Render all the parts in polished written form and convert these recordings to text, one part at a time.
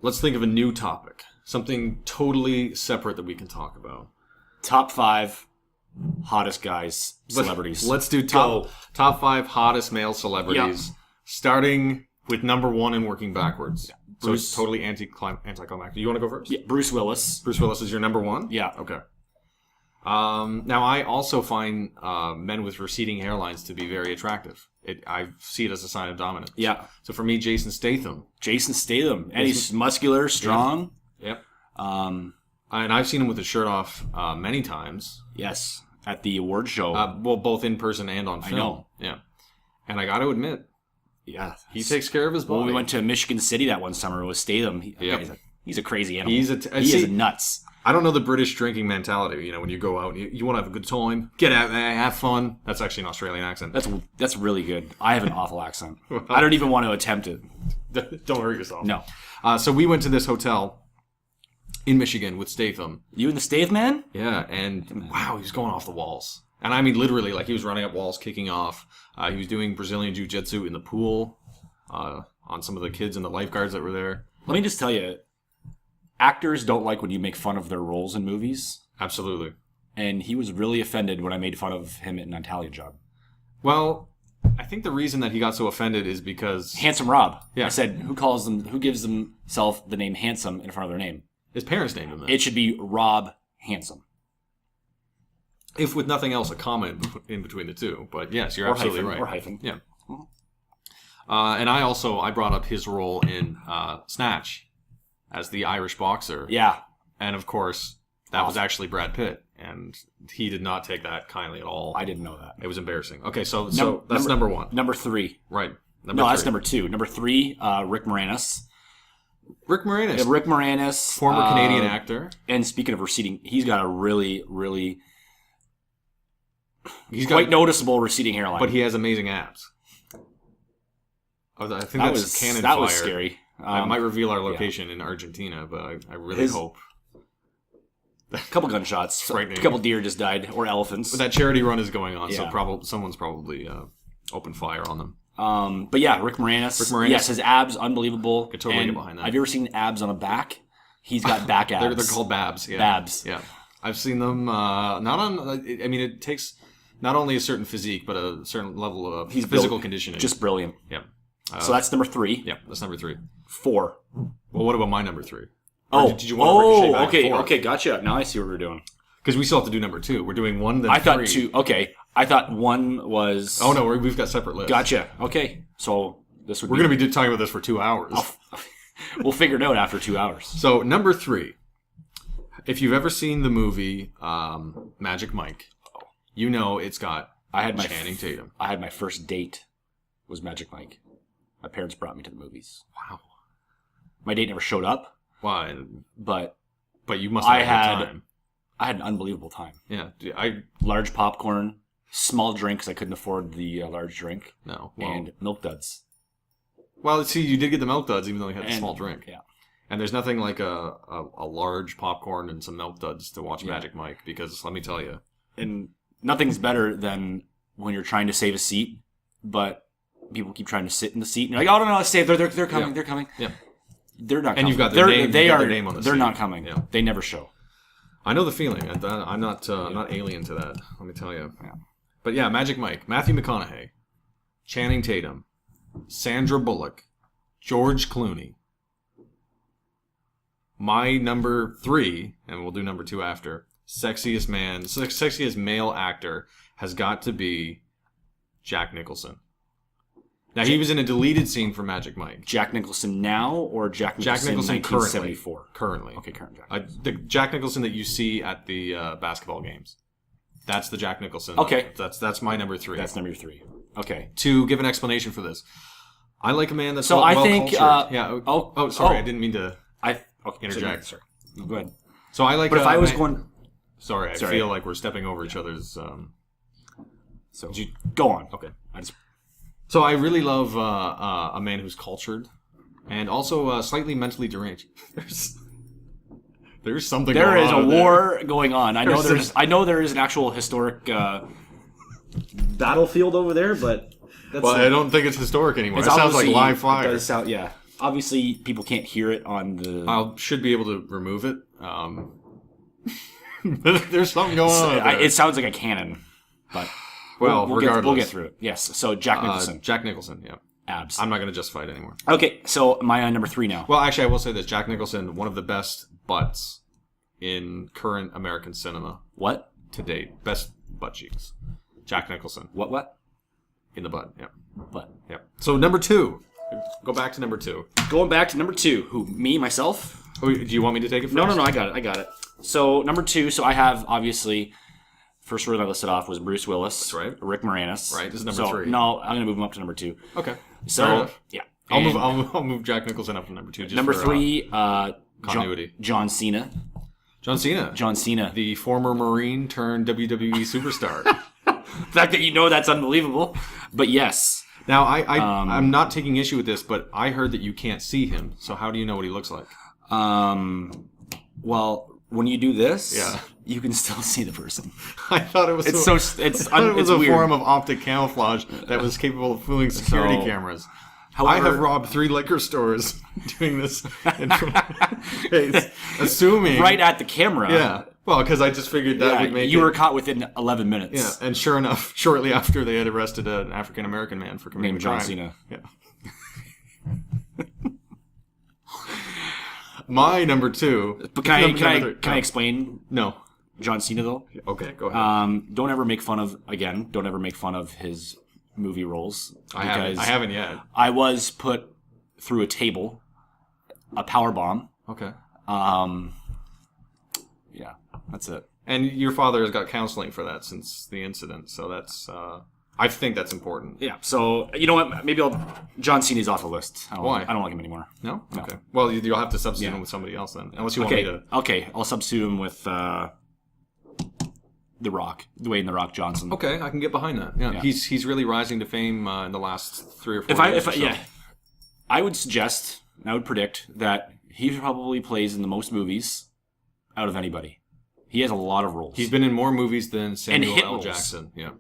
let's think of a new topic. Something totally separate that we can talk about. Top 5 hottest guys, celebrities. Let's do top 5 hottest male celebrities, starting with number 1 and working backwards. Yeah. So it's totally anticlimactic. You want to go first? Yeah, Bruce Willis. Bruce Willis is your number 1? Yeah. Okay. Now, I also find men with receding hairlines to be very attractive. I see it as a sign of dominance. Yeah. So for me, Jason Statham. And he's muscular, strong. Yep. And I've seen him with his shirt off many times. Yes, at the award show. Well, both in person and on film. I know. Yeah. And I got to admit, yeah, he takes care of his body. When we went to Michigan City that one summer with Statham, he's a crazy animal. He is nuts. I don't know the British drinking mentality. You know, when you go out, you want to have a good time, get out there, have fun. That's actually an Australian accent. That's really good. I have an awful accent. I don't even want to attempt it. Don't hurt yourself. No. So we went to this hotel in Michigan with Statham. You and the Statham man? Yeah, and wow, he was going off the walls. And I mean literally, like he was running up walls, kicking off. He was doing Brazilian Jiu-Jitsu in the pool on some of the kids and the lifeguards that were there. Let me just tell you, actors don't like when you make fun of their roles in movies. Absolutely. And he was really offended when I made fun of him in Italian Job. Well, I think the reason that he got so offended is because... Handsome Rob. Yeah. I said, who gives themselves the name Handsome in front of their name? His parents named him that. It should be Rob Handsome. If with nothing else, a comma in between the two. But yes, you're absolutely right. Or hyphen. Yeah. And I brought up his role in Snatch as the Irish boxer. Yeah. And of course, that was actually Brad Pitt. And he did not take that kindly at all. I didn't know that. It was embarrassing. Okay, so that's number 1. Number 3. Right. That's number 2. Number 3, Rick Moranis. Rick Moranis. Yeah, Rick Moranis. Former Canadian actor. And speaking of receding, he's got a really, really... He's quite noticeable receding hairline. But he has amazing abs. I think that's cannon fire. That was scary. I might reveal our location in Argentina, but I really hope. A couple gunshots. A couple deer just died, or elephants. But that charity run is going on, so someone's probably opened fire on them. But yeah, Rick Moranis. Yes, his abs, unbelievable. I could totally get behind that. Have you ever seen abs on a back? He's got back abs. They're called babs. Yeah. Babs. Yeah. I've seen them, it takes not only a certain physique, but a certain level of physical conditioning. Just brilliant. Yeah. So that's number 3. Yeah, that's number 3. 4. Well, what about my number 3? Did you want to ricochet back okay, gotcha. Now I see what we're doing. Because we still have to do number 2. We're doing 1, then 3. I thought 2. Okay, I thought 1 was. Oh no, we've got separate lists. Gotcha. Okay, so this would. We're going to be talking about this for 2 hours. We'll figure it out after 2 hours. So number 3, if you've ever seen the movie Magic Mike, you know it's got Channing Tatum. I had my first date was Magic Mike. My parents brought me to the movies. Wow. My date never showed up. Why? But you must have had a good time. I had an unbelievable time. Yeah. Large popcorn, small drink because I couldn't afford the large drink. No. And Milk Duds. Well, see, you did get the Milk Duds even though you had the small drink. Yeah. And there's nothing like a large popcorn and some Milk Duds to watch Magic Mike because let me tell you. And nothing's better than when you're trying to save a seat, but people keep trying to sit in the seat, and you're like, "Oh no, stay! They're coming! Yeah. They're coming!" Yeah, they're not. And coming. You've got their name on the seat. They're not coming. Yeah. They never show. I know the feeling. I'm not alien to that. Let me tell you. Yeah. But yeah, Magic Mike, Matthew McConaughey, Channing Tatum, Sandra Bullock, George Clooney. My number 3, and we'll do number 2 after. Sexiest male actor has got to be Jack Nicholson. Now, he was in a deleted scene for Magic Mike. Jack Nicholson now or Jack Nicholson 1974? Currently. Okay, current Jack Nicholson. The Jack Nicholson that you see at the basketball games. That's the Jack Nicholson. Okay. That's my number 3. That's number 3. Okay. To give an explanation for this, I like a man that's I think. Sorry, I didn't mean to interject. Sorry. Go ahead. So I like. But if I was going. Sorry, I feel like we're stepping over each other's. So go on. Okay. So I really love a man who's cultured and also slightly mentally deranged. There's something. There going is on a war going on. I know there is an actual historic battlefield over there, but I don't think it's historic anymore. It sounds like live fire. It does sound, yeah. obviously people can't hear it on the. I should be able to remove it. But there's something going on. There. It sounds like a cannon, but well, regardless, we'll get through it. Yes. So Jack Nicholson. Jack Nicholson. Yeah. Abs. I'm not going to justify it anymore. Okay, so my number 3 now. Well, actually, I will say this: Jack Nicholson, one of the best butts in current American cinema. What? To date, best butt cheeks. Jack Nicholson. What? In the butt. Yeah. Butt. Yeah. So number 2. Go back to number 2. Going back to number 2. Who? Me, myself? Oh, do you want me to take it first? No. I got it. So number 2. So I have obviously. First word I listed off was Bruce Willis. That's right. Rick Moranis. Right. This is number 3. No, I'm going to move him up to number 2. Okay. So yeah. I'll move Jack Nicholson up to number 2. Just number for, 3. continuity. John Cena. John Cena. The former Marine turned WWE superstar. The fact that you know that's unbelievable. But yes. Now, I'm not taking issue with this, but I heard that you can't see him. So how do you know what he looks like? Well, when you do this, yeah. You can still see the person. I thought it was it's a weird. form of optic camouflage that was capable of fooling security cameras. However, I have robbed 3 liquor stores doing this. Assuming right at the camera. Yeah. Well, because I just figured that would make you were caught within 11 minutes. Yeah, and sure enough, shortly after they had arrested an African American man for committing named a crime. John Cena. Yeah. My number 2. But can I explain? No. John Cena though. Okay, go ahead. Don't ever make fun of his movie roles. I haven't yet. I was put through a table, a power bomb. Okay. Yeah, that's it. And your father has got counseling for that since the incident, so that's. I think that's important. Yeah. So you know what? Maybe John Cena's off the list. Why? I don't like him anymore. No. Okay. Well, you'll have to substitute him with somebody else then, unless you want me to. Okay. I'll substitute him with The Rock, Dwayne The Rock Johnson. Okay, I can get behind that. Yeah. He's really rising to fame in the last 3 or 4 years. I would suggest, I would predict that he probably plays in the most movies out of anybody. He has a lot of roles. He's been in more movies than Samuel L. roles. Jackson. Yeah.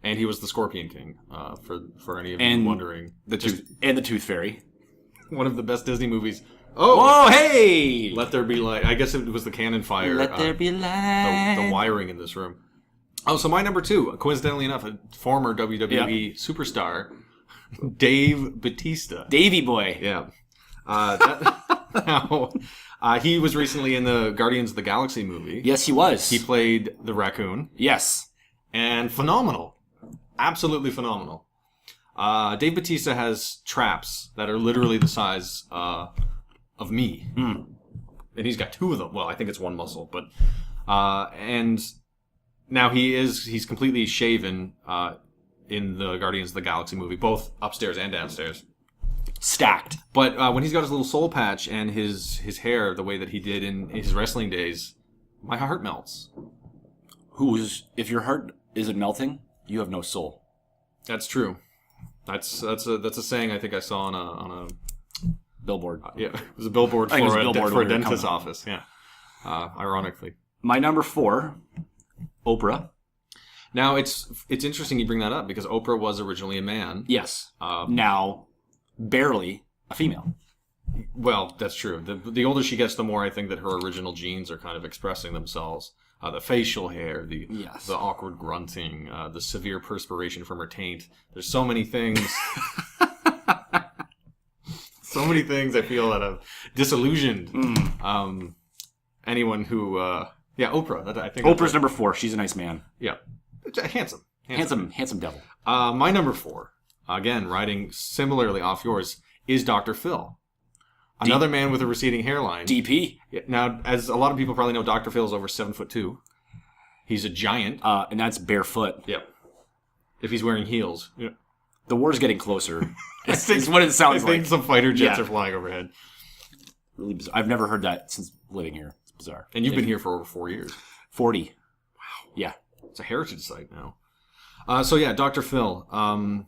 And he was the Scorpion King, for any of you wondering. The Tooth Fairy. One of the best Disney movies. Oh! Whoa, hey! Let There Be Light. I guess it was the cannon fire. Let there be light. The wiring in this room. Oh, so my number 2, coincidentally enough, a former WWE superstar, Dave Batista. Davey boy. Yeah. He was recently in the Guardians of the Galaxy movie. Yes, he was. He played the raccoon. Yes. And phenomenal. Absolutely phenomenal. Dave Batista has traps that are literally the size of me. Mm. And he's got 2 of them. Well, I think it's 1 muscle. But and now he's completely shaven in the Guardians of the Galaxy movie, both upstairs and downstairs. Stacked. But when he's got his little soul patch and his hair the way that he did in his wrestling days, my heart melts. If your heart isn't melting, you have no soul. That's true. That's a saying I think I saw on a billboard. Yeah, it was a billboard for a dentist's office. Yeah, ironically. My number 4, Oprah. Now it's interesting you bring that up because Oprah was originally a man. Yes. Now, barely a female. Well, that's true. The older she gets, the more I think that her original genes are kind of expressing themselves. The facial hair, the awkward grunting, the severe perspiration from her taint. There's so many things. So many things I feel that have disillusioned anyone who... Oprah. I think Oprah's number 4. She's a nice man. Yeah. Handsome devil. My number 4, again, riding similarly off yours, is Dr. Phil. Another man with a receding hairline. DP. Yeah, now, as a lot of people probably know, Dr. Phil's over 7'2". He's a giant. And that's barefoot. Yep. If he's wearing heels. Yeah. The war's getting closer. It's what it sounds like. I think some fighter jets are flying overhead. Really bizarre. I've never heard that since living here. It's bizarre. And you've been here for over 4 years. 40. Wow. Yeah. It's a heritage site now. Dr. Phil.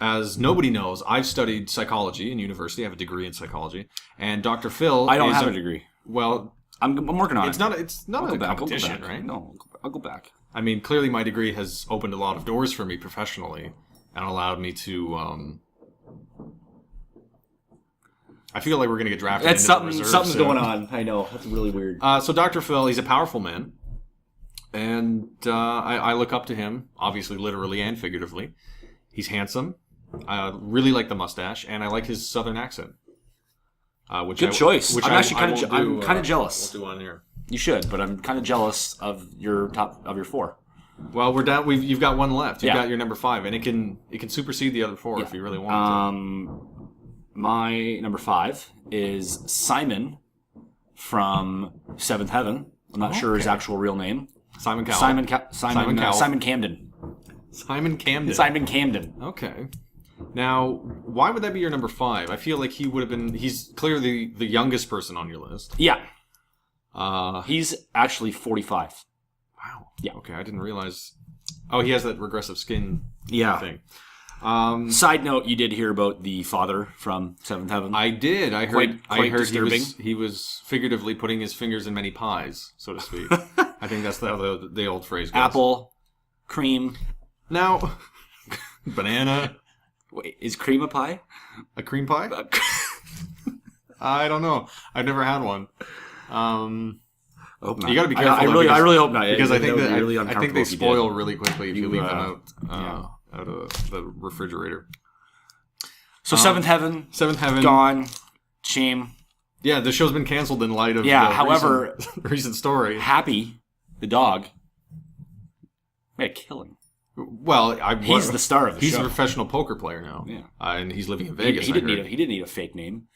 As nobody knows, I've studied psychology in university. I have a degree in psychology. And Dr. Phil I don't have a degree. Well, I'm working on it. It's not a competition, right? No, I'll go back. I mean, clearly my degree has opened a lot of doors for me professionally and allowed me to I feel like we're gonna get drafted. That's into the reserves something's soon. going on. I know. That's really weird. So Dr. Phil, he's a powerful man, and I look up to him, obviously, literally and figuratively. He's handsome. I really like the mustache, and I like his southern accent. Good choice. Which I'm actually I'm kind of jealous. We'll do on here. You should, but I'm kind of jealous of your four. Well, we're down. You've got one left. You've Yeah. got your number 5, and it can supersede the other 4 if you really want My number 5 is Simon from Seventh Heaven. I'm not sure his actual real name. to. Simon Cowell. Simon Camden. Simon Camden. Simon Camden. Okay. Now, why would that be your number 5? I feel like he would have been. He's clearly the youngest person on your list. Yeah. He's actually 45. Wow. Yeah. Okay, I didn't realize. Oh, he has that regressive skin Yeah. thing. Side note: you did hear about the father from Seventh Heaven. I did. I heard. Quite I heard disturbing. he was figuratively putting his fingers in many pies, so to speak. I think that's how the old phrase goes. Apple, cream. Now, banana, Wait, is cream a pie? a cream pie. I don't know. I've never had one. Hope not. You got to be careful. I though, really, because, I really hope not. because I think would that be really I think uncomfortable they if you spoil did. really quickly if you leave them out yeah. out of the refrigerator. So Seventh Heaven, Seventh Heaven. gone. Shame. Yeah, the show's been canceled in light of Yeah, the however- recent story. Happy, the dog. Man, kill him. Well, He's the star of the he's show. a professional poker player now. Yeah. And he's living in He Vegas. didn't need a fake name.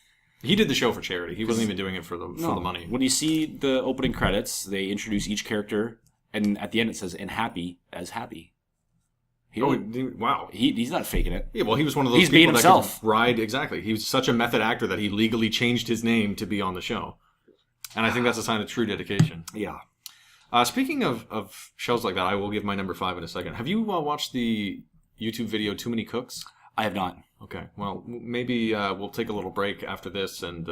He did the show for charity. He wasn't even doing it for the money. When you see the opening credits, they introduce each character, and at the end it says "and happy as happy." Wow. He's not faking it. Yeah, well, he was one of those He's people being that himself. could ride. Exactly. He was such a method actor that he legally changed his name to be on the show. And I think that's a sign of true dedication. Yeah. Speaking of shows like that, I will give my number 5 in a second. Have you watched the YouTube video Too Many Cooks? I have not. Okay. Well, maybe we'll take a little break after this and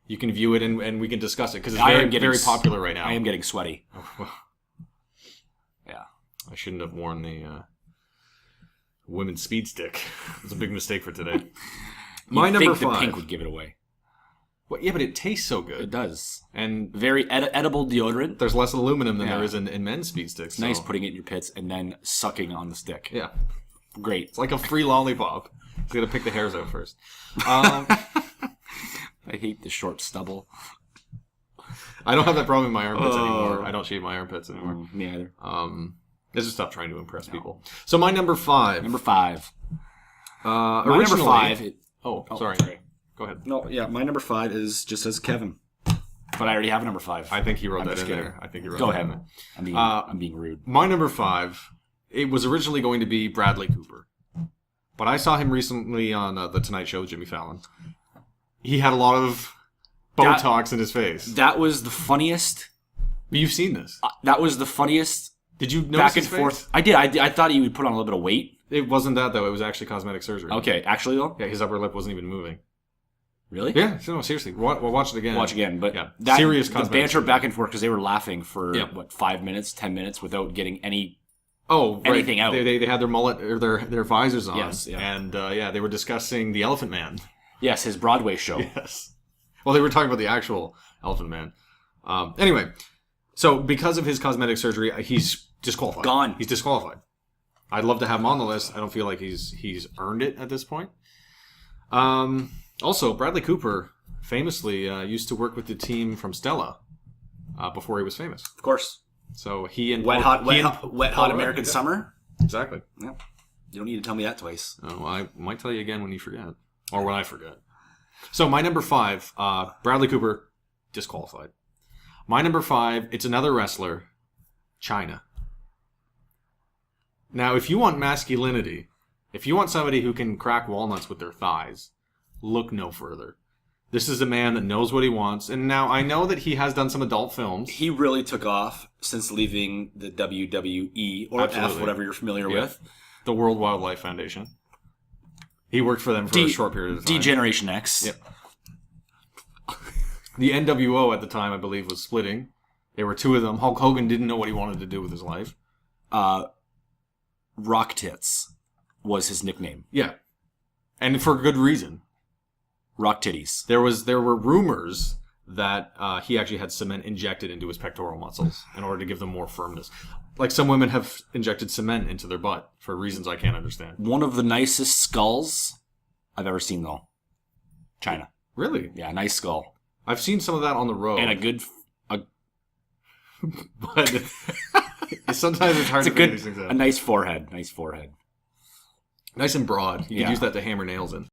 you can view it and we can discuss it because it's very popular right now. I am getting sweaty. Yeah. I shouldn't have worn the women's speed stick. It was a big mistake for today. My number 5. The pink would give it away. Well, yeah, but it tastes so good. It does. And Very edible deodorant. there's less aluminum than Yeah. there is in men's speed sticks. Nice so- putting it in your pits and then sucking on the stick. Yeah. Great. It's like a free lollipop. You got to pick the hairs out first. I hate the short stubble. I don't have that problem in my armpits anymore. I don't shave my armpits anymore. Me either. I just stopped trying to impress people. So my number 5. Number 5. My Originally, number 5. Sorry. Sorry. Go ahead. No, yeah, my number 5 is just as Kevin. But I already have a number 5. I think he wrote I'm that just in kidding. there. I think he wrote Go that ahead. in there. I'm being rude. My number 5, it was originally going to be Bradley Cooper. But I saw him recently on The Tonight Show with Jimmy Fallon. He had a lot of Botox in his face. That was the funniest. But you've seen this. That was the funniest Did you notice back and his forth. face? I did. I thought he would put on a little bit of weight. It wasn't that, though. It was actually cosmetic surgery. Okay, actually though? Yeah, his upper lip wasn't even moving. Really? Yeah, no, seriously. We'll watch it again. Watch again, but yeah, that, serious the cosmetic banter surgery. back and forth because they were laughing for Yeah. 5 minutes, 10 minutes without getting any. Oh, right. anything out. They had their mullet or their visors on. Yes, yeah. And they were discussing the Elephant Man. Yes, his Broadway show. Yes. Well, they were talking about the actual Elephant Man. Anyway, so because of his cosmetic surgery, he's disqualified. Gone. He's disqualified. I'd love to have him on the list. I don't feel like he's earned it at this point. Also, Bradley Cooper famously used to work with the team from Stella before he was famous. Of course. So he and Wet Paul- hot, he and hot Paul American Rudd- summer. Exactly. Yeah. You don't need to tell me that twice. Oh, I might tell you again when you forget. Or when I forget. So my number 5, Bradley Cooper, disqualified. My number 5, it's another wrestler, China. Now, if you want masculinity, if you want somebody who can crack walnuts with their thighs, look no further. This is a man that knows what he wants. And now I know that he has done some adult films. He really took off since leaving the WWE or F, Absolutely. whatever you're familiar Yeah. with. The World Wildlife Foundation. He worked for them for a short period of time. D-Generation X. Yep. The NWO at the time, I believe, was splitting. There were 2 of them. Hulk Hogan didn't know what he wanted to do with his life. Rock Tits was his nickname. Yeah. And for good reason. Rock titties. There were rumors that he actually had cement injected into his pectoral muscles in order to give them more firmness. Like some women have injected cement into their butt for reasons I can't understand. One of the nicest skulls I've ever seen, though. China. Really? Yeah, nice skull. I've seen some of that on the road. And a good... but sometimes it's hard to figure these things out. A nice forehead. Nice forehead. Nice and broad. You Yeah. could use that to hammer nails in.